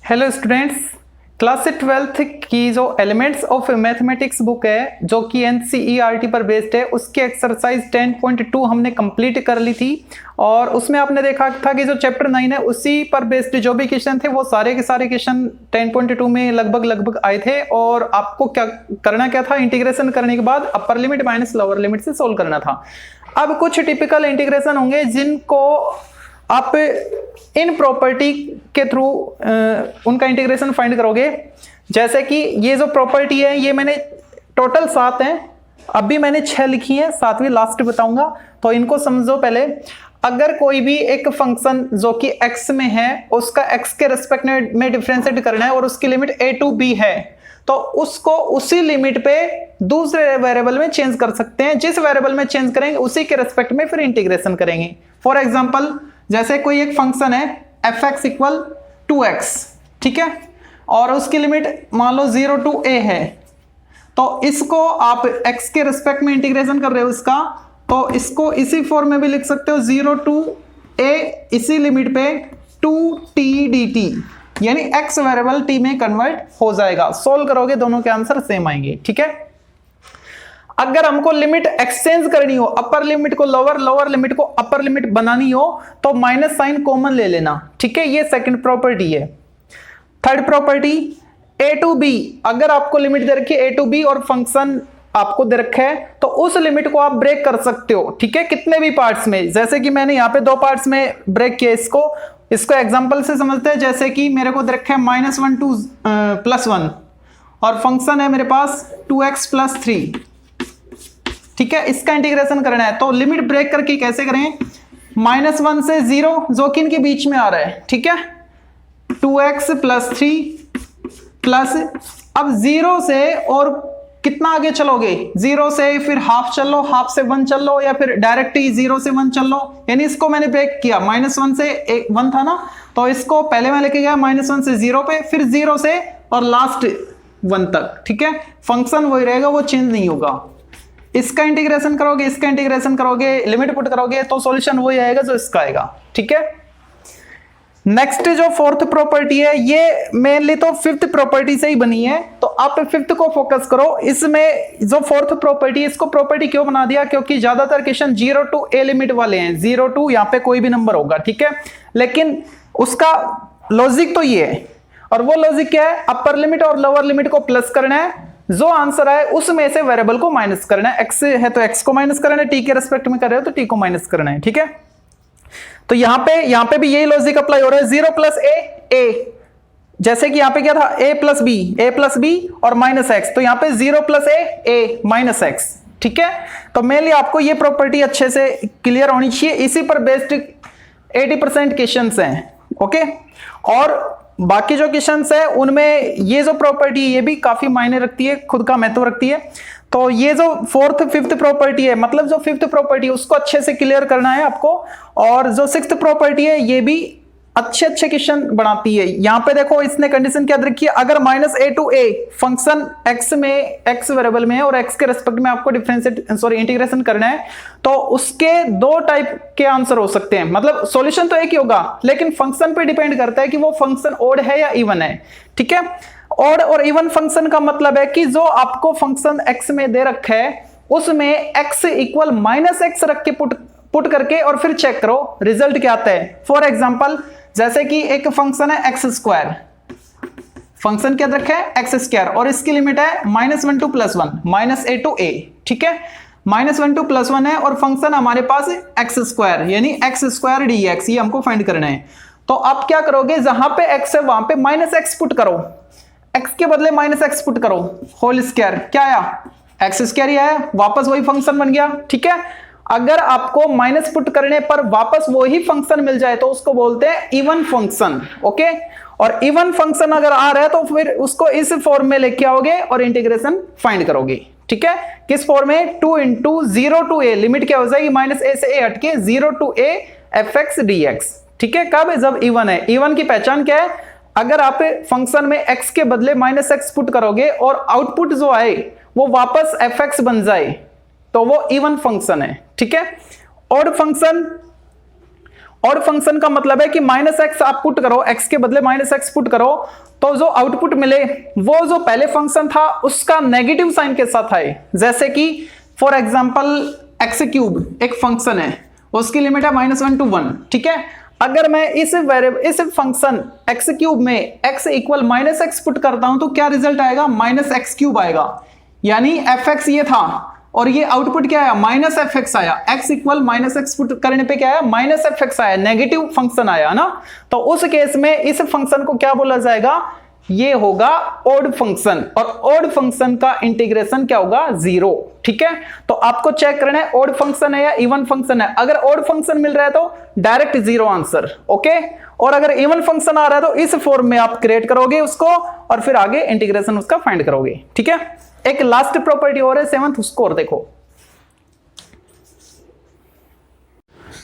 Hello students, class 12th की जो elements of mathematics book है जो कि एनसीईआरटी पर बेस्ड है, उसकी एक्सरसाइज 10.2 हमने कंप्लीट कर ली थी। और उसमें आपने देखा था कि जो चैप्टर 9 है उसी पर बेस्ड जो भी क्वेश्चन थे वो सारे के सारे क्वेश्चन 10.2 में लगभग आए थे। और आपको क्या था, इंटीग्रेशन करने के बाद अपर लिमिट माइनस लोअर लिमिट से सोल्व करना था। अब कुछ टिपिकल इंटीग्रेशन होंगे जिनको आप इन प्रॉपर्टी के थ्रू उनका इंटीग्रेशन फाइंड करोगे। जैसे कि ये जो प्रॉपर्टी है ये मैंने टोटल 7 हैं, अभी मैंने 6 लिखी है, 7वीं लास्ट बताऊंगा। तो इनको समझो पहले। अगर कोई भी एक फंक्शन जो कि x में है उसका x के रेस्पेक्ट में डिफरेंशिएट करना है और उसकी लिमिट a टू b है, तो उसको उसी लिमिट पे दूसरे वेरिएबल में चेंज कर सकते हैं। जिस वेरिएबल में चेंज करेंगे उसी के रेस्पेक्ट में फिर इंटीग्रेशन करेंगे। फॉर एग्जांपल, जैसे कोई एक फंक्शन है fx इक्वल 2x, ठीक है, और उसकी लिमिट मान लो 0 टू a है, तो इसको आप x के रेस्पेक्ट में इंटीग्रेशन कर रहे हो इसका, तो इसको इसी फॉर्म में भी लिख सकते हो 0 टू a इसी लिमिट पे 2t dt, यानी x वेरिएबल t में कन्वर्ट हो जाएगा। सोल्व करोगे दोनों के आंसर सेम आएंगे, ठीक है। अगर हमको लिमिट एक्सचेंज करनी हो, अपर लिमिट को लोअर, लोअर लिमिट को अपर लिमिट बनानी हो, तो माइनस साइन कॉमन ले लेना, ठीक है। ये सेकंड प्रॉपर्टी है। Third property a to b, अगर आपको लिमिट दे रखी है a टू b और फंक्शन आपको दे रखा है तो उस लिमिट को आप ब्रेक कर सकते हो, ठीक है, कितने भी पार्ट्स में। जैसे कि मैंने यहाँ पे 2 पार्ट्स में ब्रेक किया इसको एग्जांपल से समझते हैं। जैसे कि मेरे को दे रखा है -1 टू +1 और फंक्शन है मेरे पास 2x + 3, ठीक है। इसका इंटीग्रेशन करना है तो लिमिट ब्रेक करके कैसे करें, -1 से 0 जो कि इनके बीच में आ रहा है, ठीक है, 2x + 3 प्लस, अब 0 से और कितना आगे चलोगे, 0 से फिर हाफ चल लो, हाफ से 1 चल लो, या फिर डायरेक्ट ही 0 से 1 चल लो। यानी इसको मैंने ब्रेक किया, -1 से 1 था ना, तो इसको पहले मैं लेके गया -1 से 0 पे, फिर 0 से और लास्ट 1 तक, ठीक है। फंक्शन वही रहेगा, वो चेंज नहीं होगा। इसका इंटीग्रेशन करोगे, इसका इंटीग्रेशन करोगे, लिमिट पुट करोगे तो सॉल्यूशन वही आएगा जो इसका आएगा, ठीक है। नेक्स्ट जो फोर्थ प्रॉपर्टी है ये मेनली तो फिफ्थ प्रॉपर्टी से ही बनी है, तो आप फिफ्थ को फोकस करो। इसमें जो फोर्थ प्रॉपर्टी, इसको प्रॉपर्टी क्यों बना दिया, क्योंकि ज्यादातर क्वेश्चन 0 टू a लिमिट वाले हैं। 0 टू यहाँ पे कोई भी नंबर होगा, ठीक है, लेकिन उसका लॉजिक तो ये है। और वो लॉजिक क्या है, अपर लिमिट और लोअर लिमिट को प्लस करना है, जो आंसर है उसमें से वेरिएबल को माइनस करना है। x है तो x को माइनस करना है, t के रेस्पेक्ट में कर रहे हो तो t को माइनस करना है, ठीक है। तो यहां पे भी यही लॉजिक अप्लाई हो रहा है, 0 + a, जैसे कि यहां पे क्या था, a + b और -x, तो यहां पे 0 + a -x, ठीक है। तो मेनली आपको ये प्रॉपर्टी अच्छे से क्लियर होनी चाहिए, इसी पर बेस्ड 80% क्वेश्चंस हैं, ओके। और बाकी जो क्वेश्चंस है उनमें ये जो प्रॉपर्टी ये भी काफी मायने रखती है, खुद का महत्व रखती है। तो ये जो फोर्थ फिफ्थ प्रॉपर्टी है, मतलब जो फिफ्थ प्रॉपर्टी है उसको अच्छे से क्लियर करना है आपको। और जो सिक्स्थ प्रॉपर्टी है ये भी अच्छे क्वेश्चन बनाती है। यहां पे देखो इसने कंडीशन क्या रखी है, अगर -a to a function x में, x वेरिएबल में है और x के रेस्पेक्ट में आपको इंटीग्रेशन करना है, तो उसके 2 टाइप के आंसर हो सकते हैं। मतलब सॉल्यूशन तो एक ही होगा, लेकिन फंक्शन पे डिपेंड करता है कि वो फंक्शन ऑड है या इवन है, ठीक है। ऑड और इवन फंक्शन का मतलब है कि जो आपको फंक्शन x में दे रखा है उसमें x इक्वल -x रख के पुट करके और फिर चेक करो रिजल्ट क्या आता है। फॉर एग्जांपल, जैसे कि एक फंक्शन है x², फंक्शन क्या रखा है x² और इसकी लिमिट है -1 टू +1, -a टू a, ठीक है। -1 टू +1 है और फंक्शन हमारे पास x² यानी x² dx, ये हमको फाइंड करना है। तो आप क्या करोगे, जहां पे x है वहां पे -x पुट करो, x के बदले -x पुट करो, होल स्क्वायर, क्या आया, x² ही आया, वापस वही फंक्शन बन गया, ठीक है। अगर आपको माइनस पुट करने पर वापस वही फंक्शन मिल जाए तो उसको बोलते हैं इवन फंक्शन, ओके। और इवन फंक्शन अगर आ रहा है तो फिर उसको इस फॉर्म में लेके आओगे और इंटीग्रेशन फाइंड करोगे, ठीक है। किस फॉर्म में, 2 × 0 टू a, लिमिट क्या हो जाएगी, -a से a हटके 0 टू a fx dx, ठीक है। कब, जब इवन है। इवन की पहचान क्या है, अगर आप फंक्शन में x के बदले -x पुट करोगे और आउटपुट जो आए वो वापस fx बन जाए तो वो इवन फंक्शन है, ठीक है। ऑड फंक्शन, ऑड फंक्शन का मतलब है कि माइनस एक्स आप पुट करो, एक्स के बदले माइनस एक्स पुट करो, तो जो आउटपुट मिले वो जो पहले फंक्शन था उसका नेगेटिव साइन के साथ आए। जैसे कि फॉर एग्जांपल एक्स क्यूब एक फंक्शन है, उसकी लिमिट है -1 to 1, ठीक है। अगर मैं इस फंक्शन एक्स क्यूब में x equal minus x put करता हूं तो क्या रिजल्ट आएगा, -x³ आएगा। यानी fx ये था और ये आउटपुट क्या आया, -fx आया। x इक्वल -x पुट करने पे क्या आया, -fx आया, नेगेटिव फंक्शन आया ना। तो उस केस में इस फंक्शन को क्या बोला जाएगा, ये होगा ऑड फंक्शन, और ऑड फंक्शन का इंटीग्रेशन क्या होगा, 0, ठीक है। तो आपको चेक करना है ऑड फंक्शन है या इवन फंक्शन है। अगर ऑड फंक्शन मिल रहा है तो डायरेक्ट 0 आंसर, ओके। और अगर इवन फंक्शन आ रहा है तो इस फॉर्म में आप क्रिएट करोगे उसको और फिर आगे इंटीग्रेशन उसका फाइंड करोगे, ठीक है। एक लास्ट प्रॉपर्टी और है 7th, उसको और देखो।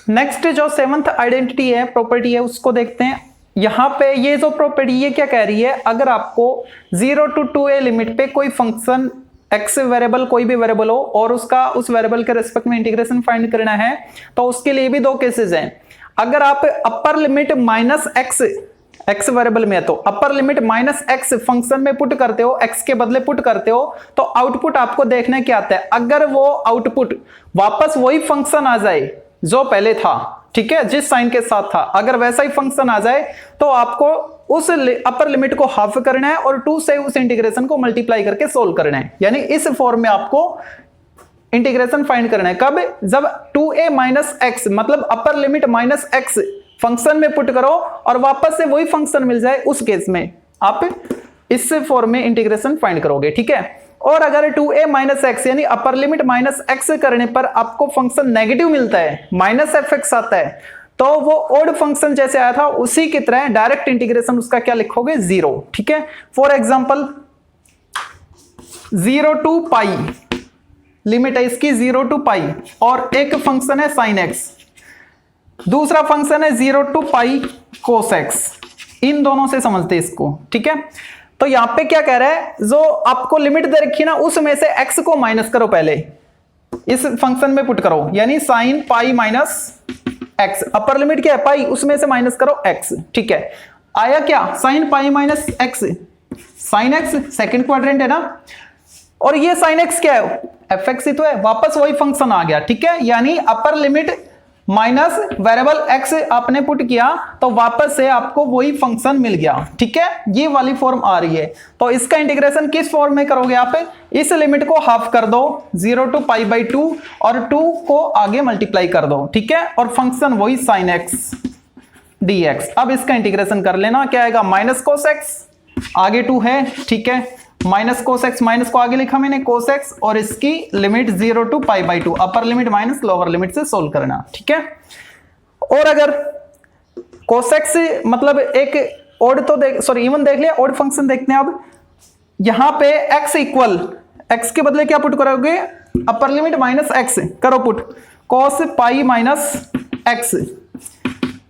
नेक्स्ट जो 7th आइडेंटिटी है, प्रॉपर्टी है, उसको देखते हैं। यहां पे ये जो प्रॉपर्टी ये क्या कह रही है, अगर आपको 0 to 2a लिमिट पे कोई फंक्शन x वेरिएबल, कोई भी वेरिएबल हो और उसका उस वेरिएबल के रेस्पेक्ट में इंटीग्रेशन फाइंड करना है, तो उसके लिए भी दो केसेस हैं। अगर आप अपर लिमिट -x वेरिएबल में है तो अपर लिमिट -x फंक्शन में पुट करते हो, x के बदले पुट करते हो, तो आउटपुट आपको देखने क्या आता है। अगर वो आउटपुट वापस वही फंक्शन आ जाए जो पहले था, ठीक है, जिस साइन के साथ था, अगर वैसा ही फंक्शन आ जाए तो आपको उस अपर लिमिट को हाफ करना है और 2 से उस इंटीग्रेशन को मल्टीप्लाई करके सोल्व करना है। यानी इस फॉर्म में आपको इंटीग्रेशन फाइंड करना है। कब, जब 2a माइनस एक्स मतलब अपर लिमिट -x फंक्शन में पुट करो और वापस से वही फंक्शन मिल जाए, उस केस में आप इस फॉर्म में इंटीग्रेशन फाइंड करोगे, ठीक है। और अगर 2a माइनस एक्स यानी अपर लिमिट -x करने पर आपको फंक्शन नेगेटिव मिलता है, -fx आता है, तो वो ऑड फंक्शन जैसे आया था उसी की तरह डायरेक्ट इंटीग्रेशन उसका क्या लिखोगे, 0, ठीक है। For example 0 to pi limit है इसकी 0 to पाई, और एक फंक्शन है sin x, दूसरा फंक्शन है 0 to पाई cos x। इन दोनों से समझते हैं इसको, ठीक है। तो यहां पे क्या कह रहा है, जो आपको लिमिट दे रखी ना उसमें से x को माइनस करो, पहले इस फंक्शन में पुट करो, यानी sin pi minus x, upper limit क्या है पाई, उसमें से माइनस करो x, ठीक है। आया क्या, sin pi minus x, sin x second quadrant है ना, और ये sin x क्या है, fx ही तो है, वापस वही फंक्शन आ गया, ठीक है। यानी अपर लिमिट माइनस वेरिएबल x आपने पुट किया तो वापस से आपको वही फंक्शन मिल गया, ठीक है। ये वाली फॉर्म आ रही है, तो इसका इंटीग्रेशन किस फॉर्म में करोगे आप, इस लिमिट को हाफ कर दो 0 to π/2 और 2 को आगे मल्टीप्लाई कर दो, ठीक है, और फंक्शन वही sin x dx। अब इसका इंटीग्रेशन कर लेना, क्या आएगा, माइनस cos x, आगे 2 है, ठीक है, माइनस cos x, माइनस को आगे लिखा मैंने cos x, और इसकी limit 0 to π/2, upper limit minus lower limit से सोल्व करना, ठीक है। और अगर cos x मतलब एक ऑड तो देख, सॉरी इवन देख लिया, ऑड फंक्शन देखते हैं। अब यहां पे x इक्वल, x के बदले क्या पुट करोगे, अपर लिमिट -x करो put, cos pi minus x,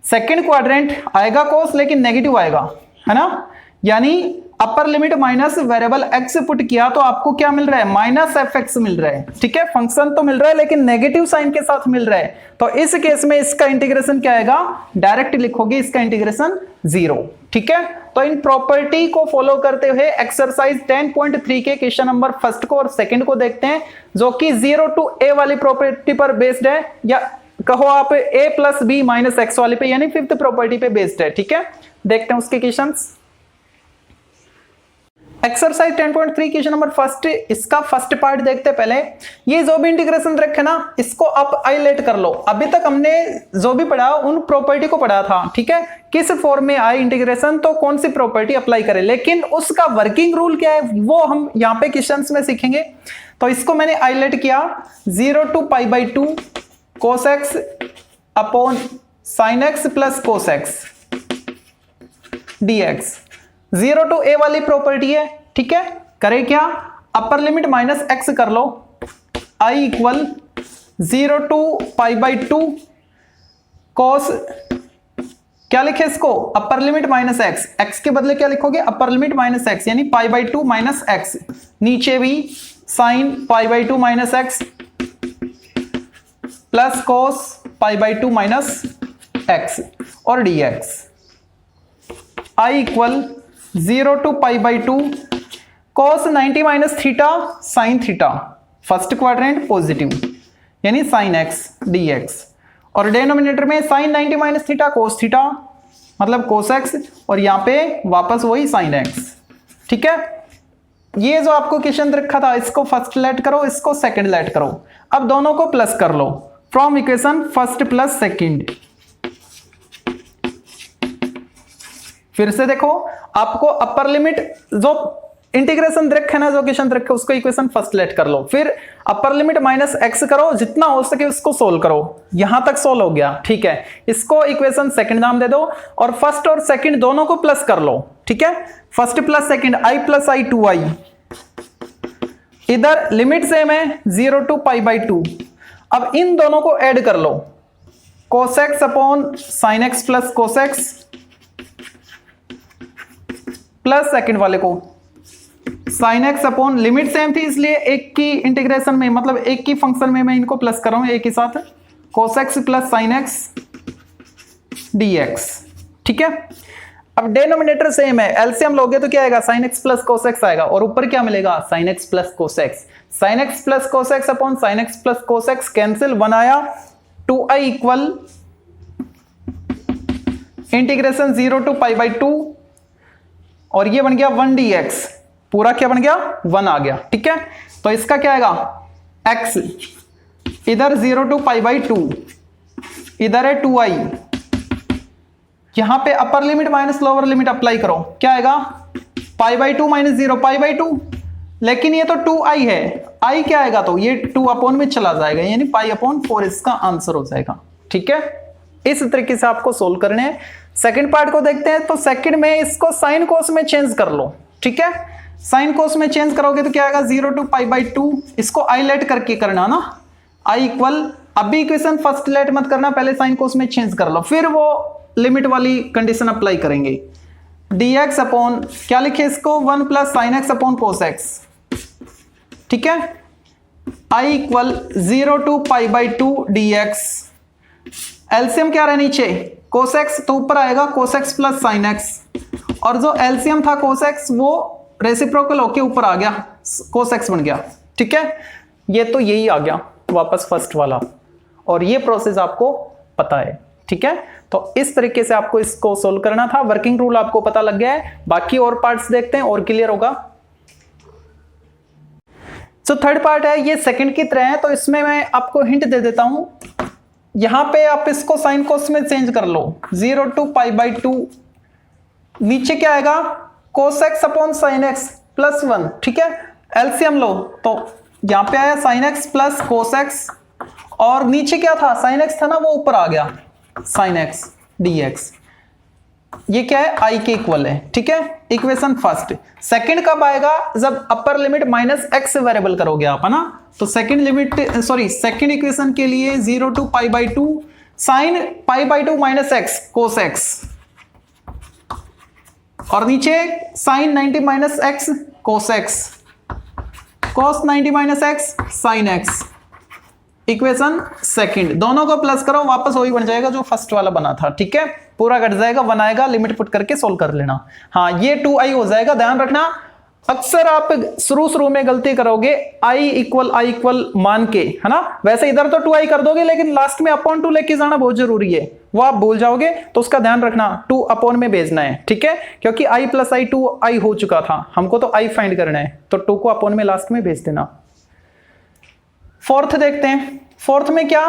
second quadrant आएगा cos लेकिन नेगेटिव आएगा, है ना। यानी अपर limit minus variable x put किया तो आपको क्या मिल रहा है, -fx मिल रहा है, ठीक है। फंक्शन तो मिल रहा है लेकिन नेगेटिव साइन के साथ मिल रहा है, तो इस केस में इसका इंटीग्रेशन क्या आएगा, डायरेक्ट लिखोगे इसका इंटीग्रेशन 0, ठीक है। तो इन प्रॉपर्टी को फॉलो करते हुए एक्सरसाइज 10.3 के क्वेश्चन नंबर फर्स्ट को और सेकंड को देखते हैं, जो कि 0 to a वाली प्रॉपर्टी पर बेस्ड है, या कहो आप a + b - x वाली पे, यानी 5th प्रॉपर्टी पे बेस्ड है, ठीक है। देखते हैं उसके questions. Exercise 10.3 question number first, इसका फर्स्ट पार्ट देखते पहले। ये जो भी इंटीग्रेशन रखे ना इसको आप हाईलाइट कर लो। अभी तक हमने जो भी पढ़ा उन प्रॉपर्टी को पढ़ा था, ठीक है, किस फॉर्म में आए इंटीग्रेशन तो कौन सी प्रॉपर्टी अप्लाई करें, लेकिन उसका वर्किंग रूल क्या है वो हम यहाँ पे क्वेश्चंस में सीखेंगे। तो इसको मैंने हाईलाइट किया, 0 to π/2 cos x upon sin x plus cos x dx। 0 to a वाली प्रॉपर्टी है, ठीक है। करें क्या, अपर लिमिट -x कर लो, i इक्वल 0 to π/2 cos, क्या लिखे इसको, अपर लिमिट -x, x के बदले क्या लिखोगे, अपर लिमिट -x यानी π/2 - x, नीचे भी sin π/2 - x plus cos π/2 - x और dx। I equal 0 to pi by 2 cos 90 minus theta sine theta, first quadrant positive यानी साइन x dx, और डेनोमिनेटर में sine 90 minus theta cos theta मतलब cos x, और यहां पे वापस वही साइन x। ठीक है, ये जो आपको क्वेश्चन रखा था इसको फर्स्ट लेट करो, इसको सेकंड लेट करो। अब दोनों को प्लस कर लो from equation first plus second. फिर से देखो, आपको अपर लिमिट जो इंटीग्रेशन रखे ना, जो क्वेश्चन रखे उसको इक्वेशन फर्स्ट लेट कर लो, फिर अपर लिमिट माइनस एक्स करो, जितना हो सके उसको सोल्व करो। यहां तक सोल्व हो गया, ठीक है, इसको इक्वेशन सेकंड नाम दे दो और फर्स्ट और सेकंड दोनों को प्लस कर लो। ठीक है, first plus second I plus I 2i, इधर लिमिट सेम है 0 to पाई बाई 2। अब इन दोनों को ऐड कर लो, cos x upon sine x plus cos x plus second वाले को sign x upon, limit same थी इसलिए एक की इंटीग्रेशन में मतलब एक की फंक्शन में मैं इनको प्लस कर रहा हूं एक ही साथ, cos x plus sine x dx। ठीक है, अब डेनोमिनेटर सेम है, एलसीएम लोगे तो क्या आएगा sign x plus cos x आएगा, और ऊपर क्या मिलेगा sign x plus cos x, sign x plus cos x upon sine x plus cos x cancel, 1 आया, 2i equal integration 0 to pi by 2, और ये बन गया 1 dx, पूरा क्या बन गया 1 आ गया। ठीक है, तो इसका क्या आएगा x, इधर 0 to पाई बाई 2, इधर है 2i, यहां पे अपर limit minus lower limit apply करो, क्या आएगा pi by 2 minus 0 pi by 2, लेकिन ये तो 2i है, i क्या आएगा तो ये 2 अपॉन में चला जाएगा यानी पाई अपॉन 4 इसका आंसर हो जाएगा। ठीक है, इस तरीके से आपको सोल्व करने हैं। सेकंड पार्ट को देखते हैं, तो सेकंड में इसको साइन कोस में चेंज कर लो। ठीक है, साइन कोस में चेंज करोगे तो क्या आएगा 0 to पाई बाई 2, इसको आई लेट करके करना ना, i इक्वल, अभी इक्वेशन फर्स्ट लेट मत करना, पहले साइन कोस में चेंज कर लो, फिर वो लिमिट वाली कंडीशन अप्लाई करेंगे। dx अपॉन क्या लिखे इसको 1 plus sign x upon cos x. ठीक है, i equal 0 to pi by 2 dx, LCM क्या रहा नीचे cos x तो ऊपर आएगा cos x plus sine x, और जो एलसीएम था cos x वो रेसिप्रोकल होके ऊपर आ गया, cos x बन गया। ठीक है, ये तो यही आ गया वापस फर्स्ट वाला, और ये प्रोसेस आपको पता है। ठीक है, तो इस तरीके से आपको इसको सोल्व करना था, वर्किंग रूल आपको पता लग गया है, बाकी और पार्ट्स देखते हैं और क्लियर होगा। तो थर्ड पार्ट है, ये सेकंड की तरह है, तो इसमें मैं आपको हिंट दे देता हूं, यहां पे आप इसको साइन कोस में चेंज कर लो 0 to पाई बाई 2, नीचे क्या आएगा cos x upon sine x plus 1। ठीक है, एलसीएम लो तो यहां पे आया sign x plus cos x, और नीचे क्या था साइन एक्स था ना, वो ऊपर आ गया साइन एक्स dx, ये क्या है i के इक्वल है। ठीक है, इक्वेशन फर्स्ट। सेकंड कब आएगा जब अपर लिमिट माइनस x वेरिएबल करोगे आप, है ना, तो सेकंड लिमिट सेकंड इक्वेशन के लिए 0 to pi by 2 sine pi by 2 minus x cos x, और नीचे sine 90 minus x cos x, cos 90 minus x sine x, equation second. दोनों को प्लस करो, वापस वही बन जाएगा जो फर्स्ट वाला बना था। ठीक है, पूरा कट जाएगा, 1 आएगा, लिमिट पुट करके सोल्व कर लेना। हाँ, ये 2i हो जाएगा, ध्यान रखना, अक्सर आप शुरू में गलती करोगे i इक्वल मान के, है ना, वैसे इधर तो 2i कर दोगे, लेकिन लास्ट में अपॉन 2 लेके जाना बहुत जरूरी है, वो आप भूल जाओगे, तो उसका ध्यान रखना 2 अपॉन में भेजना है। ठीक है, क्योंकि i प्लस i 2i हो चुका था, हमको तो i फाइंड करना है, तो 2 को अपॉन में लास्ट में भेज देना। फोर्थ देखते हैं, फोर्थ में क्या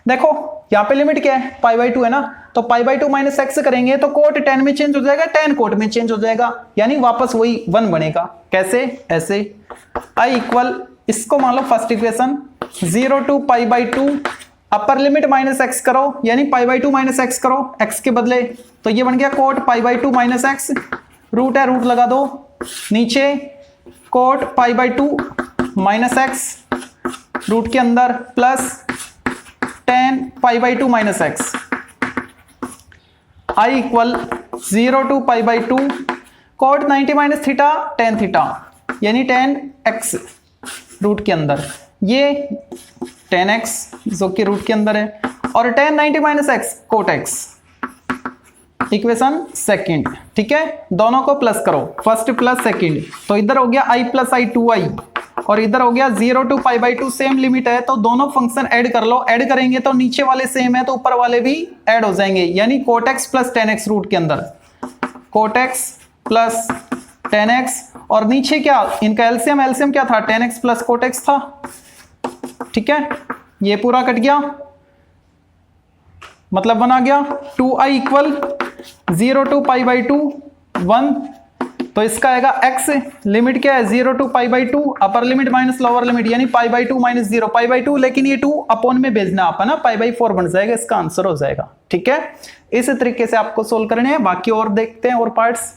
देखो, यहां पे लिमिट क्या है पाई बाई 2 है ना, तो पाई बाई 2 माइनस एक्स करेंगे तो कोट tan में चेंज हो जाएगा, tan कोट में चेंज हो जाएगा, यानी वापस वही 1 बनेगा। कैसे, ऐसे i इक्वल, इसको मान लो first equation 0 to pi by 2, upper limit minus x करो, यानी पाई बाई 2 माइनस एक्स करो x के बदले, तो ये बन गया cot pi by 2 minus x, root है रूट लगा दो, नीचे cot pi by 2 minus x root के अंदर plus tan pi by 2 minus x, i equal 0 to pi by 2 cot 90 minus theta tan theta, यानी tan x रूट के अंदर, ये tan x जो कि रूट के अंदर है, और tan 90 minus x cot x, equation second, ठीक है, दोनों को प्लस करो, फर्स्ट प्लस सेकंड, तो इधर हो गया i प्लस आई 2i और इधर हो गया 0 to π/2, सेम लिमिट है तो दोनों फंक्शन ऐड कर लो। ऐड करेंगे तो नीचे वाले सेम है तो ऊपर वाले भी ऐड हो जाएंगे, यानी cot x plus tan x root के अंदर cot x plus tan x और नीचे क्या इनका एलसीएम क्या था, tan x plus cot x था, ठीक है, ये पूरा कट गया, मतलब बना गया 2i इक्वल 0 to π/2 1, तो इसका आएगा x, लिमिट क्या है 0 to π/2, upper limit minus lower limit यानी π/2 माइनस 0 π/2, लेकिन ये 2 अपॉन में भेजना आप है ना, π/4 बन जाएगा, इसका आंसर हो जाएगा, ठीक है। इस तरीके से आपको सोल्व करने हैं, बाकी और देखते हैं और पार्ट्स।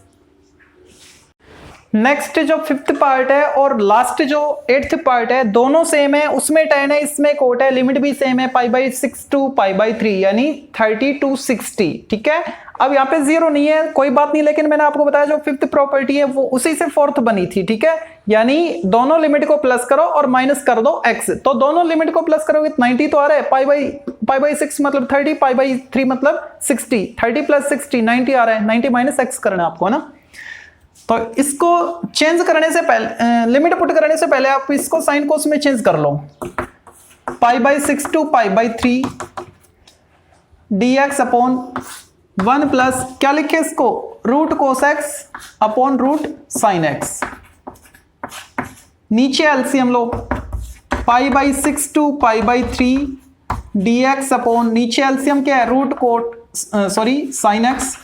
नेक्स्ट जो फिफ्थ पार्ट है और लास्ट जो एट्थ पार्ट है, दोनों सेम है, उसमें tan है इसमें cot है, लिमिट भी सेम है π/6 to π/3 यानी 30 to 60, ठीक है। अब यहाँ पे जीरो नहीं है कोई बात नहीं, लेकिन मैंने आपको बताया जो फिफ्थ प्रॉपर्टी है वो उसी से फोर्थ बनी थी, ठीक है, यानी दोनों लिमिट को प्लस करो और माइनस कर दो x, तो दोनों लिमिट को प्लस करोगे 90 तो आ रहा है, π/6 मतलब 30, π/3 मतलब 60, 30 प्लस 60 90 आ रहा है, 90 माइनस x करना है आपको, है ना। तो इसको चेंज करने से पहले, लिमिट पुट करने से पहले आप इसको साइन कोस में चेंज कर लो, π/6 टू π/3 dx अपॉन 1 प्लस क्या लिखे इसको, root cos x upon root sine x, नीचे एलसीएम लो, π/6 टू π/3 dx अपॉन नीचे एलसीएम क्या है, रूट कोट साइन x,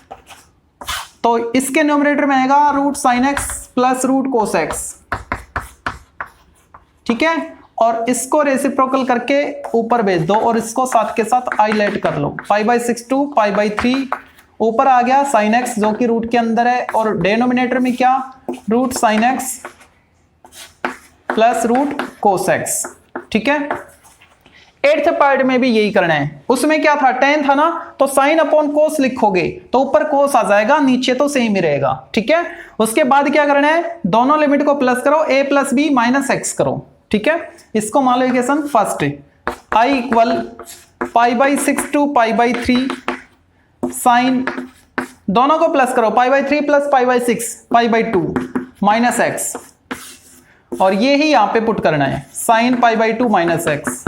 तो इसके न्यूमरेटर में आएगा root sine x plus root cos x, ठीक है, और इसको रेसिप्रोकल करके ऊपर भेज दो और इसको साथ के साथ आइलेट कर लो, π/6 टू π/3 ऊपर आ गया साइन x जो कि रूट के अंदर है और डिनोमिनेटर में क्या, root sine x plus root cos x, ठीक है। एट्थ पार्ट में भी यही करना है, उसमें क्या था tan था ना, तो साइन अपॉन कोस लिखोगे तो ऊपर कोस आ जाएगा, नीचे तो सेम ही रहेगा, ठीक है। उसके बाद क्या करना है, दोनों लिमिट को प्लस करो, a plus B minus x करो, ठीक है। इसको मान लो equation first, i equal π/6 to π/3 sine, दोनों को प्लस करो, π/3 प्लस π/6 π/2 माइनस एक्स, और ये ही यहां पे पुट करना है, sine π/2 minus x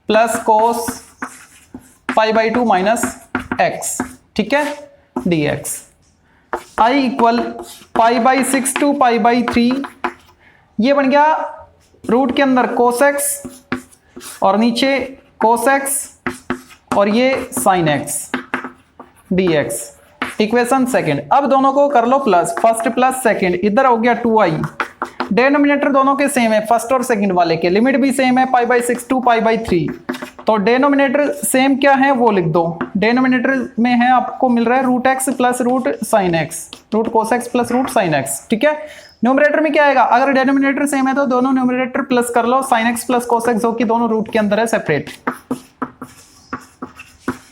plus cos π/2 minus x, ठीक है, dx। i इक्वल π/6 टू π/3, ये बन गया रूट के अंदर कोस एक्स और नीचे कोस एक्स और ये sine x dx, equation second. अब दोनों को कर लो प्लस, फर्स्ट प्लस सेकंड, इधर हो गया 2i, डिनोमिनेटर दोनों के सेम है, फर्स्ट और सेकंड वाले के, लिमिट भी सेम है π/6 टू π/3, तो डिनोमिनेटर सेम क्या है वो लिख दो, डिनोमिनेटर में है आपको मिल रहा है root x plus root sine x, root cos x plus root sine x, ठीक है। न्यूमरेटर में क्या आएगा, अगर डिनोमिनेटर सेम है तो दोनों न्यूमरेटर प्लस कर लो, sine x plus cos x जो कि दोनों रूट के अंदर है सेपरेट,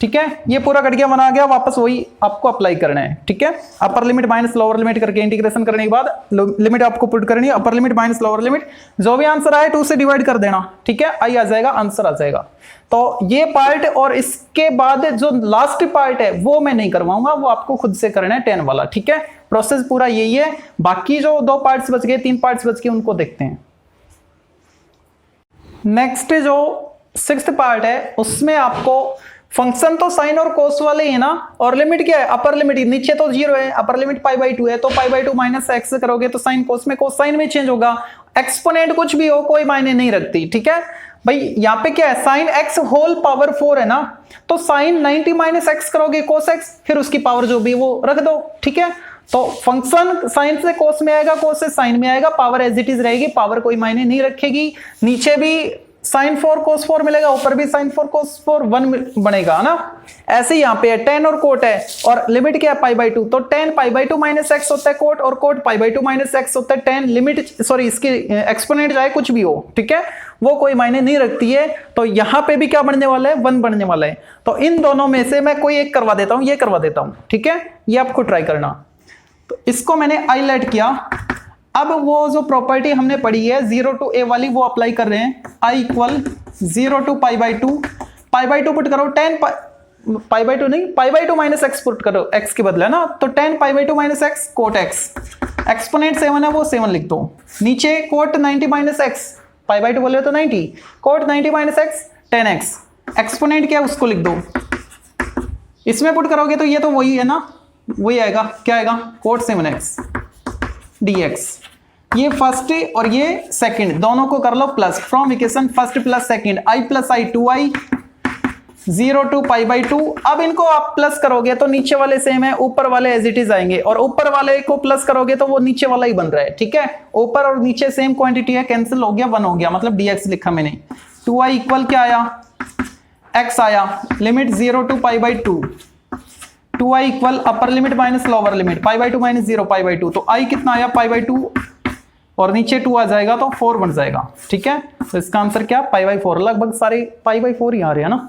ठीक है। ये पूरा कट गया, बना गया, वापस वही आपको अप्लाई करना है, ठीक है। Upper limit minus lower limit करके इंटीग्रेशन करने के बाद लिमिट आपको पुट करनी है, upper limit minus lower limit, जो भी आंसर आए 2 से डिवाइड कर देना, ठीक है, आई आ जाएगा, आंसर आ जाएगा। तो ये पार्ट और इसके बाद जो लास्ट पार्ट है वो मैं नहीं करवाऊंगा, वो आपको खुद से करना है 10 वाला, ठीक है। प्रोसेस पूरा यही है, बाकी जो 2 पार्ट्स बच गए, 3 पार्ट्स बच गए, उनको देखते हैं। नेक्स्ट जो 6th पार्ट है उसमें आपको फंक्शन तो साइन और कोस वाले ही है ना, और लिमिट क्या है, अपर लिमिट, नीचे तो 0 है, अपर लिमिट π/2 है, तो π/2 माइनस एक्स करोगे तो साइन कोस में कोस साइन में चेंज होगा, एक्सपोनेंट कुछ भी हो कोई मायने नहीं रखती, ठीक है भाई। यहाँ पे क्या है, साइन एक्स होल पावर 4 है ना, तो साइन 90 माइनस एक्स करोगे कोस एक्स, फिर उसकी पावर जो भी वो रख दो, ठीक है। तो फंक्शन साइन से कोस में आएगा, कोस से साइन में आएगा, पावर एज इट इज रहेगी, पावर कोई मायने नहीं रखेगी, नीचे भी sin 4 cos 4 मिलेगा, ऊपर भी sin 4 cos 4 1 बनेगा ना। ऐसे ही यहाँ पे है tan और कोट है, और लिमिट क्या है π/2, तो tan π/2 माइनस एक्स होता है कोट, और कोट π/2 माइनस एक्स होता है tan, लिमिट सॉरी इसकी एक्सपोनेंट चाहे कुछ भी हो, ठीक है, वो कोई मायने नहीं रखती है। तो यहाँ पे भी क्या बनने वाला है, 1 बनने वाला है। तो इन दोनों में से मैं कोई एक करवा देता हूँ, ये करवा देता हूँ, ठीक है, ये आपको ट्राई करना। तो इसको मैंने हाईलाइट किया। अब वो जो प्रॉपर्टी हमने पढ़ी है 0 to a वाली, वो अप्लाई कर रहे हैं। i इक्वल 0 to π/2 पुट करो, tan पाई बाई टू नहीं, pi by two minus x put करो, एक्स के बदले ना, तो tan pi by two minus x cot x, exponent 7 है वो 7 लिख दो, नीचे cot 90 minus x, pi by two बोले तो 90, coat 90 minus x 10x, exponent क्या है उसको लिख दो, इसमें पुट करोगे तो ये तो वही है ना, वही आएगा, क्या आएगा, कोट 7x dx, ये फर्स्ट और ये सेकंड दोनों को कर लो plus, from equation first plus second, i plus i 2i 0 to pi by two. अब इनको आप प्लस करोगे तो नीचे वाले सेम है, ऊपर वाले एज इट इज आएंगे, और ऊपर वाले को प्लस करोगे तो वो नीचे वाला ही बन रहा है, ठीक है, ऊपर और नीचे सेम क्वांटिटी है, कैंसिल हो गया, 1 हो गया, मतलब dx लिखा मैंने, 2i इक्वल क्या आया, x आया, limit 0 to pi by two, 2i equal upper limit minus lower limit, pi by two minus 0 pi by two, तो i कितना आया पाई बाई टू, और नीचे 2 आ जाएगा तो 4 बन जाएगा, ठीक है, तो इसका आंसर क्या, पाई बाई 4, लगभग सारे पाई बाई 4 ही आ रहे हैं ना।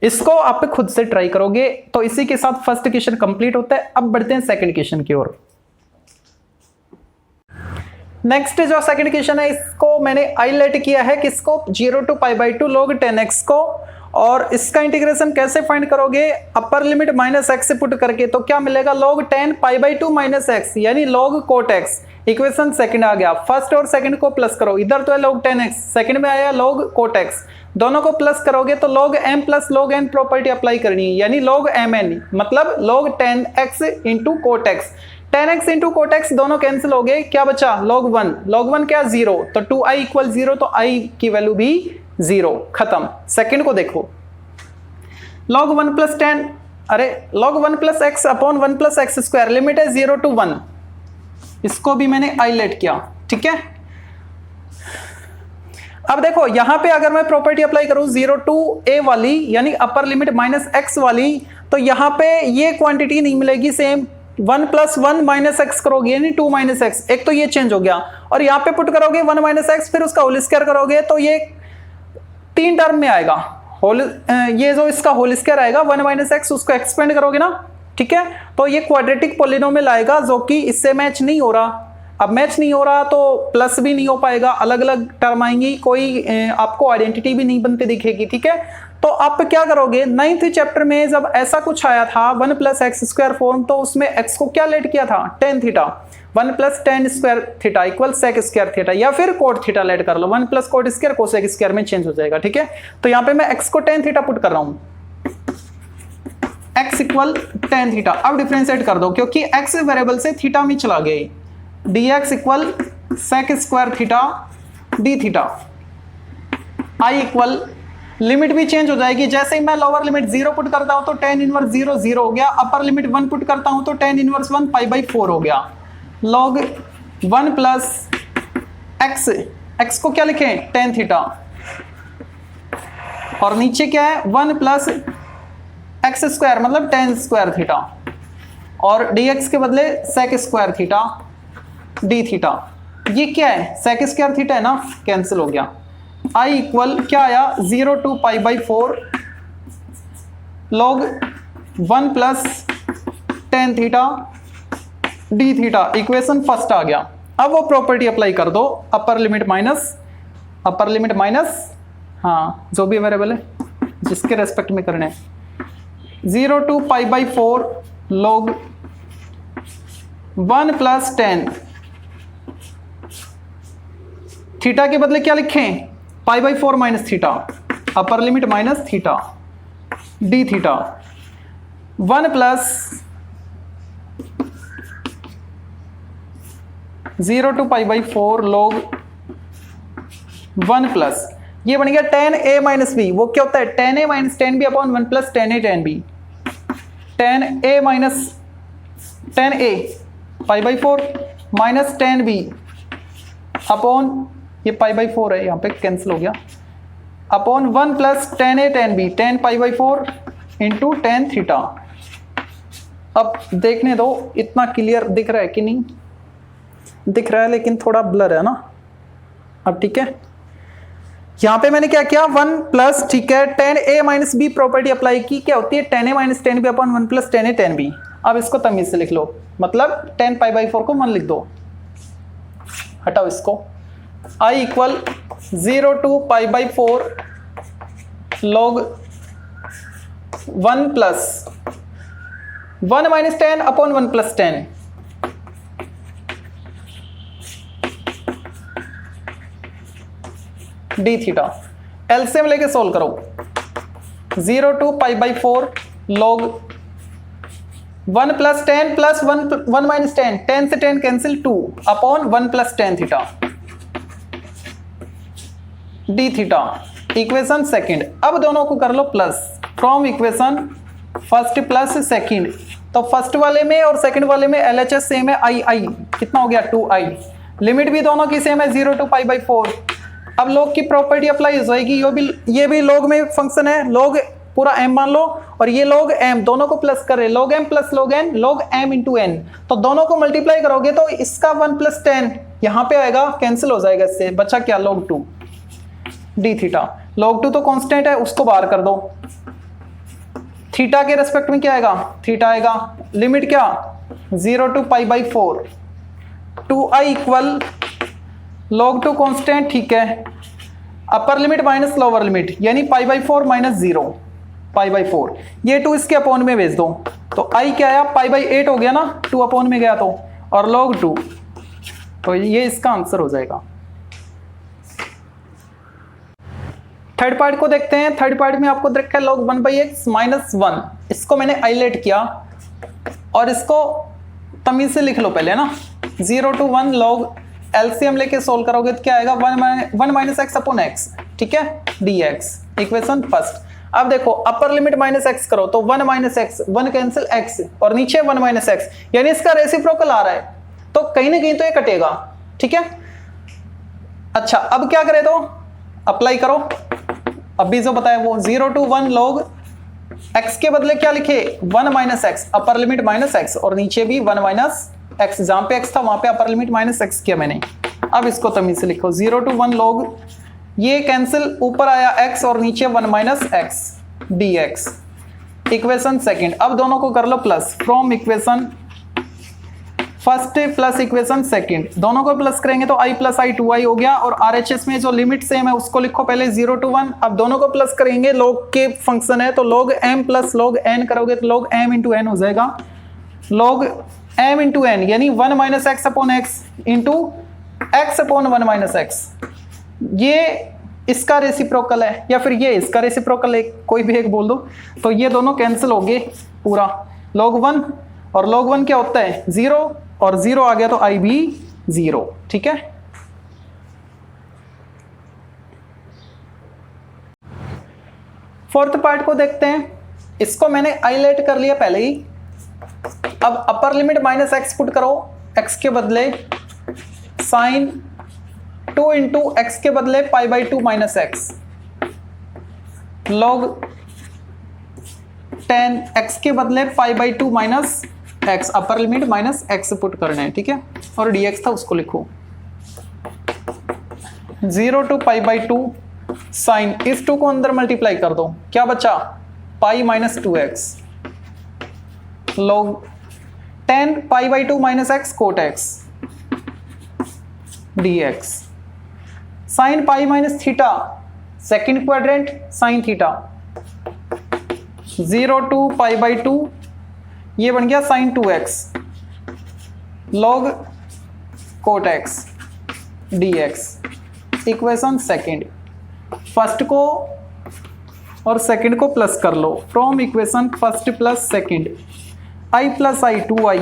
इसको आप खुद से ट्राई करोगे। तो इसी के साथ फर्स्ट क्वेश्चन कंप्लीट होता है। अब बढ़ते हैं सेकंड क्वेश्चन की ओर। नेक्स्ट जो सेकंड क्वेश्चन है, इसको मैंने हाईलाइट किया है, किसको, 0 to pi by two log 10x को, और इसका इंटीग्रेशन कैसे फाइंड करोगे, अपर लिमिट माइनस एक्स से पुट करके, तो क्या मिलेगा, log 10 pi by two minus x, यानी log cot x, equation second आ गया, फर्स्ट और सेकंड को प्लस करो, इधर तो है log 10x, सेकंड में आया log कोट एक्स, दोनों को प्लस करोगे तो log m plus log n property apply करनी है, यानी log mn, मतलब log 10x into cot x, 10x into cot x दोनों कैंसिल हो गए, क्या बचा, log 1, log 1 क्या 0, तो 2i इक्वल 0, तो i की वैल्यू भी 0, खत्म। सेकंड को देखो, log 1 प्लस 10, अरे log 1 plus x upon 1 plus x square, limit है 0 टू 1, इसको भी मैंने हाईलाइट किया, ठीक है। अब देखो यहां पे अगर मैं प्रॉपर्टी अप्लाई करूं 0 टू a वाली, यानी अपर लिमिट माइनस एक्स वाली, तो यहां पे ये क्वांटिटी नहीं मिलेगी सेम, 1 प्लस 1 माइनस एक्स करोगे यानी 2 माइनस एक्स, एक तो ये चेंज हो गया, और यहां पे पुट करोगे 1 माइनस एक्स, फिर उसका होल स्क्वायर करोगे तो ये 3 टर्म में आएगा, होल ये जो इसका होल स्क्वायर आएगा 1 माइनस एक्स, उसको एक्सपेंड करोगे ना, ठीक है, तो ये क्वाड्रेटिक पॉलिनोमियल आएगा जो कि इससे मैच नहीं हो रहा। अब मैच नहीं हो रहा तो प्लस भी नहीं हो पाएगा, अलग अलग टर्म आएंगी, कोई आपको आइडेंटिटी भी नहीं बनती दिखेगी, ठीक है। तो आप क्या करोगे, 9th चैप्टर में जब ऐसा कुछ आया था 1 प्लस एक्स स्क्वायर फॉर्म, तो उसमें एक्स को क्या लेट किया था, tan theta, 1 plus tan square theta equal sec square theta, या फिर कोट थीटा लेट कर लो, 1 plus cot square cosec square में चेंज हो जाएगा, ठीक है। तो यहाँ पे मैं एक्स को टेन थीटा पुट कर रहा हूँ, x इक्वल टेन थीटा, अब डिफरेंशिएट कर दो क्योंकि x वेरिएबल से थीटा में चला गया, dx equal sec square theta d theta, i equal limit भी चेंज हो जाएगी, जैसे ही मैं लोअर लिमिट 0 पुट करता हूं तो tan इनवर्स 0 0 हो गया, अपर लिमिट 1 पुट करता हूं तो tan इनवर्स 1 पाई बाई 4 हो गया, log 1 प्लस x को क्या लिखें, tan थीटा, और नीचे क्या है 1 प्लस एक्स स्क्वायर मतलब टेन स्क्वायर थीटा, और dx के बदले sec square theta d theta, ये क्या है, सेक स्क्वायर थीटा है ना, कैंसिल हो गया, i इक्वल क्या आया 0 to pi by 4 log 1 plus tan theta d theta, equation first आ गया। अब वो प्रॉपर्टी अप्लाई कर दो, अपर लिमिट माइनस हाँ जो भी वेरिएबल है जिसके रेस्पेक्ट में करने हैं, 0 to pi by 4 log 1 plus 10, theta के बदले क्या लिखें, pi by 4 minus theta, upper limit minus theta d theta, 1 plus 0 to pi by 4 log 1 plus, ये बन गया tan a माइनस बी, वो क्या होता है tan a minus tan b upon 1 plus tan a tan b, tan a minus tan a pi by 4 minus tan b upon, ये पाई by 4 है यहाँ पे कैंसिल हो गया, upon 1 plus tan a tan b, tan pi by 4 into tan theta. अब देखने दो इतना क्लियर दिख रहा है कि नहीं दिख रहा है, लेकिन थोड़ा ब्लर है ना। अब ठीक है, यहां पे मैंने क्या किया 1 प्लस, ठीक है, tan a minus b property apply की, क्या होती है tan a minus tan b upon 1 plus tan a tan b। अब इसको तमीज से लिख लो, मतलब tan पाई बाई 4 को 1 लिख दो, हटाओ इसको, i equal 0 to pi by 4 log 1 plus 1 minus 10 upon 1 plus 10, d theta. LCM लेके सोल्व करो, 0 to pi by 4 log 1 plus 10 plus 1 minus 10, 10 से 10 cancel 2 upon 1 plus 10 theta, d theta. Equation second, अब दोनों को कर लो plus, from equation first plus second. तो first वाले में और सेकंड वाले में एलएचएस सेम है, आई आई कितना हो गया 2i, लिमिट भी दोनों की सेम है 0 टू पाई बाई 4। अब लॉग की प्रॉपर्टी अप्लाई हो जाएगी, ये भी लॉग में फंक्शन है, लॉग पूरा m मान लो और ये log m, दोनों को प्लस कर रहे, log m plus log n, log m into n। तो दोनों को मल्टीप्लाई करोगे तो इसका 1 प्लस 10 यहां पे आएगा, कैंसिल हो जाएगा, इससे बचा क्या log 2 डी थीटा। log 2 तो कांस्टेंट है, उसको बाहर कर दो। थीटा के रेस्पेक्ट में क्या आएगा, थीटा आएगा। लिमिट क्या 0 to pi by 4, 2i equal log 2 constant, ठीक है। Upper limit minus lower limit, यानी pi by 4 minus 0 pi by 4, ये 2 इसके अपॉन में भेज दो, तो i क्या आया पाई बाई 8 हो गया ना, 2 अपॉन में गया तो, और log 2, तो ये इसका आंसर हो जाएगा। थर्ड पार्ट को देखते हैं। थर्ड पार्ट में आपको देखा है log 1 बाई एक्स माइनस 1, इसको मैंने हाईलाइट किया और इसको तमीज से लिख लो पहले ना, 0 टू 1 log, एलसीएम लेके सोल्व करोगे तो क्या आएगा 1 माइनस एक्स अपॉन एक्स, ठीक है, dx। Equation first. अब देखो अपर लिमिट माइनस एक्स करो तो 1 माइनस एक्स, 1 कैंसिल x और नीचे 1 माइनस एक्स, यानी इसका रेसिप्रोकल आ रहा है, तो कहीं ना कहीं तो ये कटेगा, ठीक है। अच्छा अब क्या करें, तो अप्लाई करो, अभी जो बताया वो 0 टू 1 log x के बदले क्या लिखे 1 माइनस एक्स, अपर लिमिट माइनस एक्स और नीचे भी 1 माइनस x, जहां पे x था वहां पे अपर लिमिट माइनस x किया मैंने। अब इसको तमीज से लिखो 0 टू 1 log, ये कैंसिल, ऊपर आया x और नीचे 1 minus x dx। Equation second, अब दोनों को कर लो plus, from equation first plus equation second, दोनों को प्लस करेंगे तो i प्लस i 2i हो गया, और RHS में जो लिमिट सेम है उसको लिखो पहले 0 टू 1। अब दोनों को प्लस करेंगे, log के फंक्शन है तो log m plus log n करोगे तो log m इंटू n हो जाएगा, log m इंटू n, यानी 1 minus x upon x into x upon 1 minus x. ये इसका रेसिप्रोकल है या फिर ये इसका रेसिप्रोकल है, कोई भी एक बोल दो। तो ये दोनों कैंसिल हो गए पूरा, log 1 और log 1 क्या होता है 0, और 0 आ गया तो i भी 0, ठीक है। फोर्थ पार्ट को देखते हैं, इसको मैंने हाईलाइट कर लिया पहले ही। अब अपर लिमिट माइनस एक्स पुट करो, x के बदले साइन 2 इंटू एक्स के बदले pi by 2 minus x, log 10 x के बदले pi by 2 minus x, upper limit minus x put करना है, ठीक है। और dx था उसको लिखो 0 टू पाई बाई 2 साइन, इस 2 को अंदर मल्टीप्लाई कर दो, क्या बचा pi minus 2x, log 10 pi by 2 minus x cot x dx। Sine pi minus theta, second quadrant sine theta, 0 to pi by 2, ये बन गया sine 2x, log cot x dx। Equation second, first को और second को plus कर लो, from equation first plus second, i plus i 2i,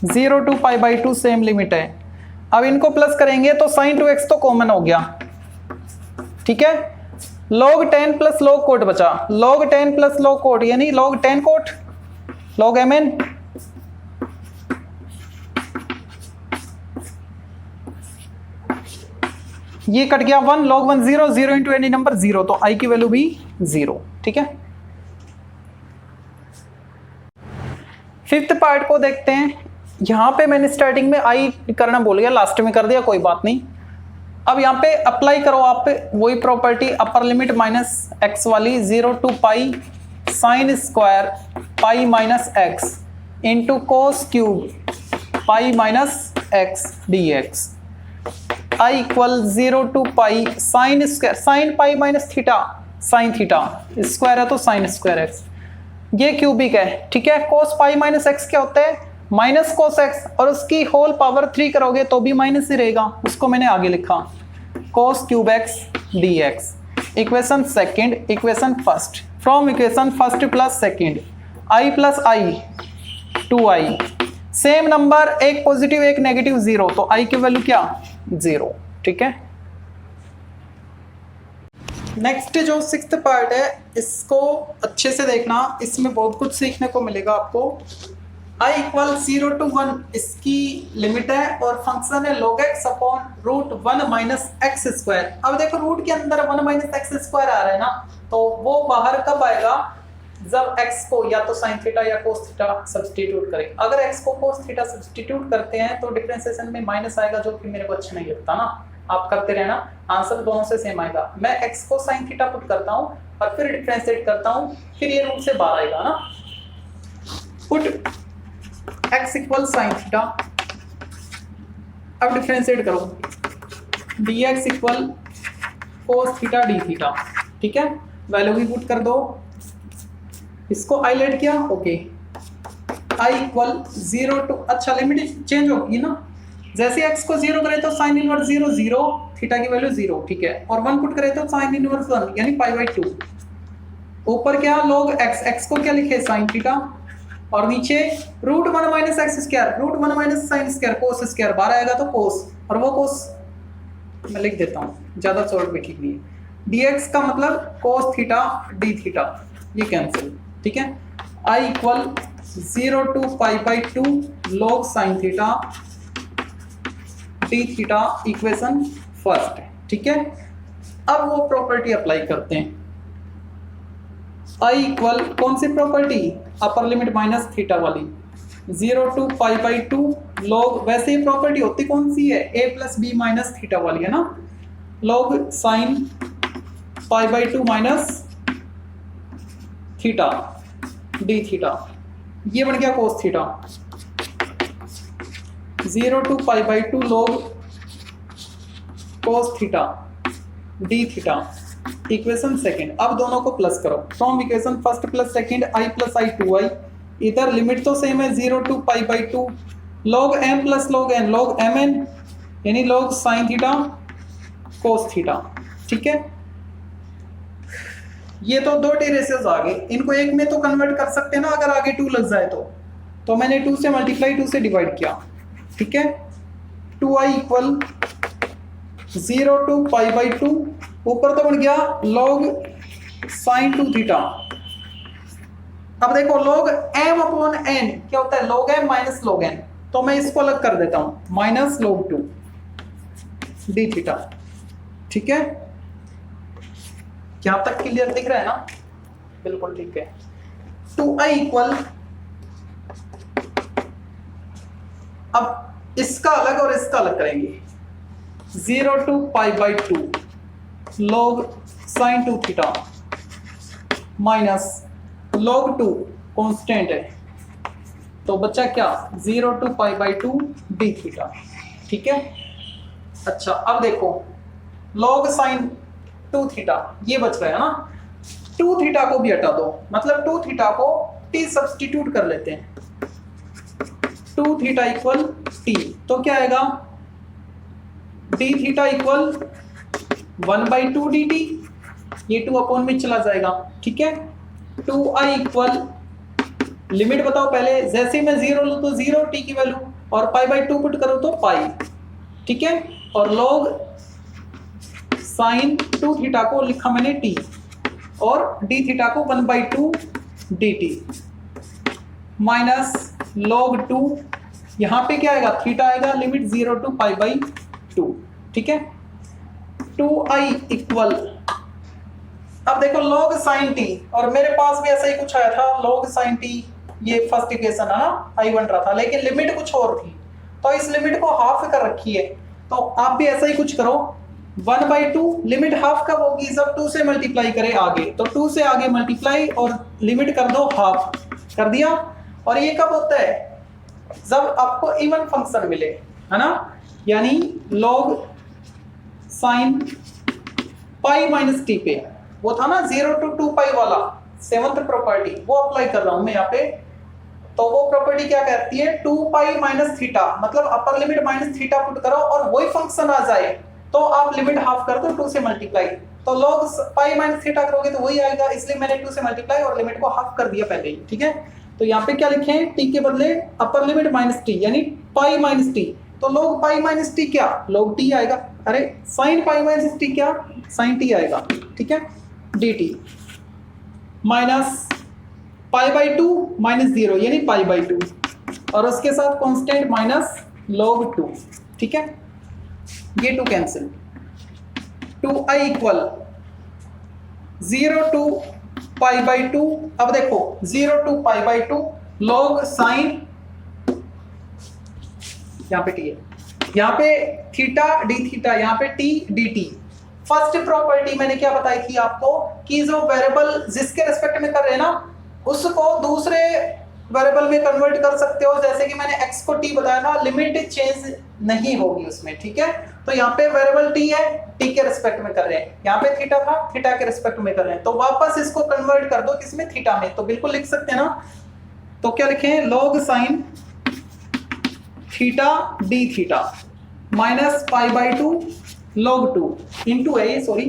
0 to pi by 2 same limit है। अब इनको प्लस करेंगे तो साइन 2x तो कॉमन हो गया, ठीक है। log 10 प्लस log कोट बचा, log 10 प्लस log कोट यानी log 10 कोट log mn, ये कट गया 1, log 1 0, 0 इंटू एनी नंबर 0, तो i की वैल्यू भी 0, ठीक है। फिफ्थ पार्ट को देखते हैं, यहां पे मैंने स्टार्टिंग में i करना भूल गया, लास्ट में कर दिया, कोई बात नहीं। अब यहाँ पे अप्लाई करो आप वही property, upper limit minus x वाली, 0 to pi sine square pi minus x into cos cube pi minus x dx। i equal 0 to pi sine square, sine pi minus theta sine theta, square है तो sine square x, ये cubic है, ठीक है। cos पाई minus x क्या होता है, minus cos x, और उसकी होल पावर 3 करोगे तो भी माइनस ही रहेगा, उसको मैंने आगे लिखा cos cube x D x. Equation second, equation first, from equation first plus second I plus I 2i, same number, एक पॉजिटिव एक नेगेटिव, 0, तो i की वैल्यू क्या 0, ठीक है। नेक्स्ट जो 6th पार्ट है इसको अच्छे से देखना, इसमें बहुत कुछ सीखने को मिलेगा आपको। i इक्वल 0 to 1 इसकी लिमिट है और फंक्शन है log x upon root 1 minus x square. अब देखो रूट के अंदर 1 माइनस एक्स स्क्वायर आ रहा है ना, तो वो बाहर कब आएगा, जब x को या तो sin थीटा या cos थीटा सब्स्टिट्यूट करें। अगर x को cos थीटा सब्स्टिट्यूट करते हैं तो डिफरेंशिएशन में माइनस आएगा, जो कि मेरे को अच्छा नहीं लगता ना, आप करते रहना, आंसर दोनों से सेम आएगा। मैं x को sin थीटा पुट करता हूं और फिर डिफरेंशिएट करता हूं, फिर ये रूट से बाहर आएगा ना। Put x equal sin theta, अब डिफरेंशिएट करो, dx equal cos theta d theta, ठीक है। वैल्यू भी पुट कर दो, इसको हाईलाइट किया, ओके। i इक्वल 0 टू, अच्छा लिमिट चेंज होगी ना, जैसे x को 0 करे तो sin इनवर्स 0 0, थीटा की वैल्यू 0, ठीक है, और 1 पुट करे तो sin इनवर्स 1 यानी पाई बाई 2। ऊपर क्या log x, x को क्या लिखे sin थीटा, और नीचे root 1 minus x square, root 1 minus sine square cos square, बाहर आएगा तो कोस, और वो कोस मैं लिख देता हूँ, ज्यादा सॉल्व भी ठीक नहीं है। dx का मतलब cos थीटा डी थीटा, ये कैंसिल, ठीक है। i equal 0 to pi by 2 log sine theta d theta, equation first, ठीक है। अब वो प्रॉपर्टी अप्लाई करते हैं, i इक्वल कौन सी property, upper limit minus theta वाली, 0 टू पाई बाई 2 log, वैसे ही प्रॉपर्टी होती कौन सी है, a plus B minus theta वाली है ना, log sine pi by 2 minus theta d theta, ये बन गया cos theta. 0 to pi by 2 log cos theta d theta, equation second. अब दोनों को प्लस करो, from equation first plus second i plus I 2i, इधर लिमिट तो same है 0 to pi by 2 log m plus log n, log mn यानी log sine theta cos theta, ठीक है। ये तो दो टेरेसेस आ गए, इनको एक में तो कन्वर्ट कर सकते हैं ना, अगर आगे 2 लग जाए तो मैंने 2 से मल्टीप्लाई 2 से डिवाइड किया, ठीक है। 2i equal 0 to pi by 2, ऊपर तो बन गया log साइन 2 थीटा। अब देखो log m अपॉन n क्या होता है, log m minus log n, तो मैं इसको अलग कर देता हूं, माइनस log 2 डी थीटा, ठीक है। यहां तक क्लियर दिख रहा है ना, बिल्कुल ठीक है। 2i इक्वल, अब इसका अलग और इसका अलग करेंगे, 0 to pi by 2 log sine 2 theta minus log 2 constant है, तो बच्चा क्या 0 to pi by 2 d theta, ठीक है। अच्छा अब देखो log साइन 2 थीटा ये बच रहा है ना, 2 थीटा को भी हटा दो, मतलब 2 थीटा को t सब्स्टिट्यूट कर लेते हैं, 2 थीटा इक्वल t, तो क्या आएगा d थीटा इक्वल 1/2 dt, ये 2 अपॉन में चला जाएगा, ठीक है। 2i इक्वल, लिमिट बताओ पहले, जैसे मैं 0 लूं तो 0 t की वैल्यू, और पाई बाई 2 पुट करो तो पाई, ठीक है। और log साइन 2 थीटा को लिखा मैंने t, और d थीटा को 1/2 dt माइनस log 2, यहां पे क्या आएगा, थीटा आएगा, लिमिट 0 टू पाई बाई 2, ठीक है। 2i इक्वल, अब देखो log sin t, और मेरे पास भी ऐसा ही कुछ आया था log sin t, ये फर्स्ट इक्वेशन है ना, i बन रहा था, लेकिन लिमिट कुछ और थी, तो इस लिमिट को हाफ कर रखी है, तो आप भी ऐसा ही कुछ करो, 1/2 लिमिट हाफ कब होगी, जब 2 से मल्टीप्लाई करें आगे, तो 2 से आगे मल्टीप्लाई और लिमिट कर दो हाफ, कर दिया। और ये कब होता है, जब आपको इवन फंक्शन मिले, है ना, यानी log sine pi minus T पे, वो था ना 0 टू 2 पाई वाला, सेवंथ प्रॉपर्टी वो अप्लाई कर रहा हूं मैं यहाँ पे। तो वो प्रॉपर्टी क्या कहती है, 2 पाई माइनस थीटा, मतलब अपर लिमिट माइनस थीटा पुट करो और वही फंक्शन आ जाए तो आप लिमिट हाफ कर दो 2 से मल्टीप्लाई, तो log पाई माइनस थीटा करोगे तो वही आएगा, इसलिए मैंने 2 से मल्टीप्लाई और लिमिट को हाफ कर दिया पहले ही, ठीक है। तो यहाँ पे क्या लिखे हैं, t के बदले अपर लिमिट माइनस टी यानी पाई माइनस टी, तो log पाई माइनस टी क्या, log t आएगा, अरे साइन पाई माइनस टी क्या, साइन t आएगा, ठीक है, dt minus pi by 2 minus 0 यानी पाई बाई 2 और उसके साथ कांस्टेंट माइनस log 2, ठीक है। ये 2 cancel, 2i equal 0 to pi by 2। अब देखो 0 to pi by 2 log sine, यहाँ पे t है, यहाँ पे थीटा डी थीटा, यहाँ पे t dt। फर्स्ट प्रॉपर्टी मैंने क्या बताई थी आपको कि जो वेरिएबल जिसके रेस्पेक्ट में कर रहे हैं ना उसको दूसरे वेरिएबल में कन्वर्ट कर सकते हो, जैसे कि मैंने x को t बताया ना, लिमिट चेंज नहीं होगी उसमें, ठीक है। तो यहाँ पे वेरिएबल t है, t के रेस्पेक्ट में कर रहे हैं, यहाँ पे थीटा था, थीटा के रेस्पेक्ट में कर रहे हैं, तो वापस इसको कन्वर्ट कर दो किसमें, थीटा में, तो बिल्कुल लिख सकते हैं ना। तो क्या लिखें, log sine theta d theta minus pi by 2 log 2 into है, सॉरी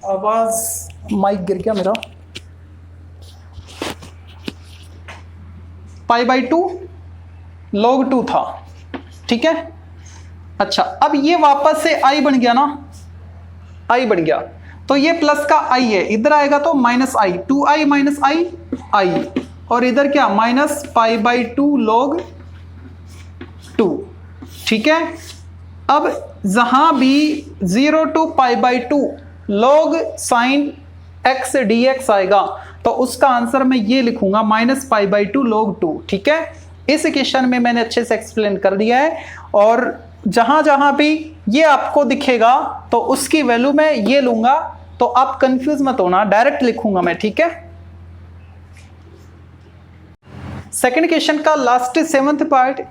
आवाज माइक गिर गया मेरा, पाई बाई 2 log 2 था, ठीक है। अच्छा अब ये वापस से i बन गया ना, i बन गया, तो ये प्लस का i है, इधर आएगा तो minus i, 2i minus i, और इधर क्या माइनस पाई बाई 2 log 2, ठीक है। अब जहां भी 0 to pi by 2 log sine x dx आएगा तो उसका आंसर मैं ये लिखूंगा माइनस पाई बाई 2 log 2, ठीक है। इस इक्वेशन में मैंने अच्छे से एक्सप्लेन कर दिया है, और जहां जहां भी ये आपको दिखेगा तो उसकी वैल्यू मैं ये लूंगा, तो आप कंफ्यूज मत होना, डायरेक्ट लिखूंगा मैं, ठीक है। सेकंड क्वेश्चन का लास्ट 7th पार्ट,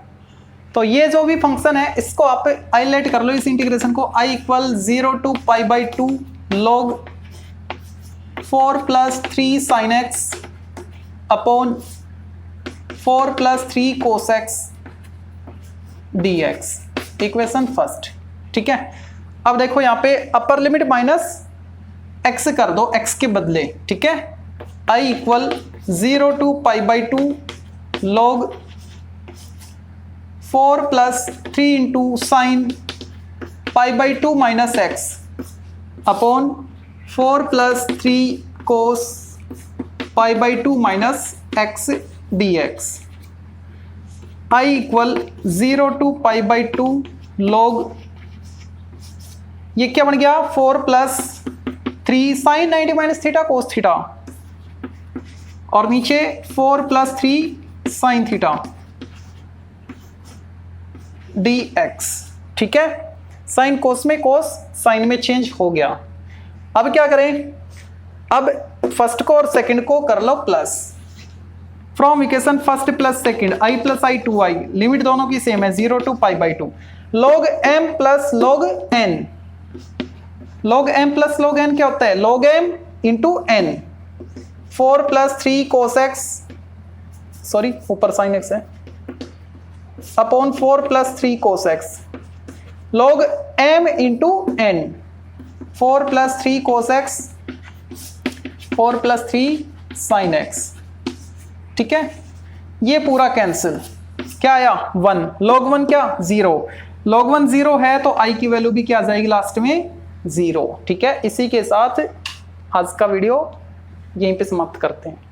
तो ये जो भी फंक्शन है इसको आप हाईलाइट कर लो, इस इंटीग्रेशन को, i equal 0 to pi by 2 log 4 plus 3 sine x upon 4 plus 3 cos x dx, equation first, ठीक है। अब देखो यहाँ पे अपर लिमिट माइनस x कर दो x के बदले, ठीक है, i equal 0 to pi by 2 log 4 plus 3 into sine pi by 2 minus x upon 4 plus 3 cos pi by 2 minus x dx, i equal 0 to pi by 2 log, ये क्या बन गया 4 plus 3 sine 90 minus theta cos theta, और नीचे 4 plus 3 sine theta dx, ठीक है। Sine cos में कोस sign में चेंज हो गया। अब क्या करें, अब फर्स्ट को और सेकंड को कर लो plus, from equation first plus second i plus i 2i, limit दोनों की सेम है 0 to pi by 2 log m plus log n, log m plus log n क्या होता है, log m into n, 4 plus 3 cos x, sorry ऊपर sine x है, upon 4 plus 3 cos x log m into n, 4 plus 3 cos x 4 plus 3 sine x, ठीक है। ये पूरा cancel, क्या आया 1, log 1 क्या 0, log 1 0 है तो i की वैल्यू भी क्या आ जाएगी लास्ट में 0, ठीक है। इसी के साथ आज का वीडियो यहीं पे समाप्त करते हैं।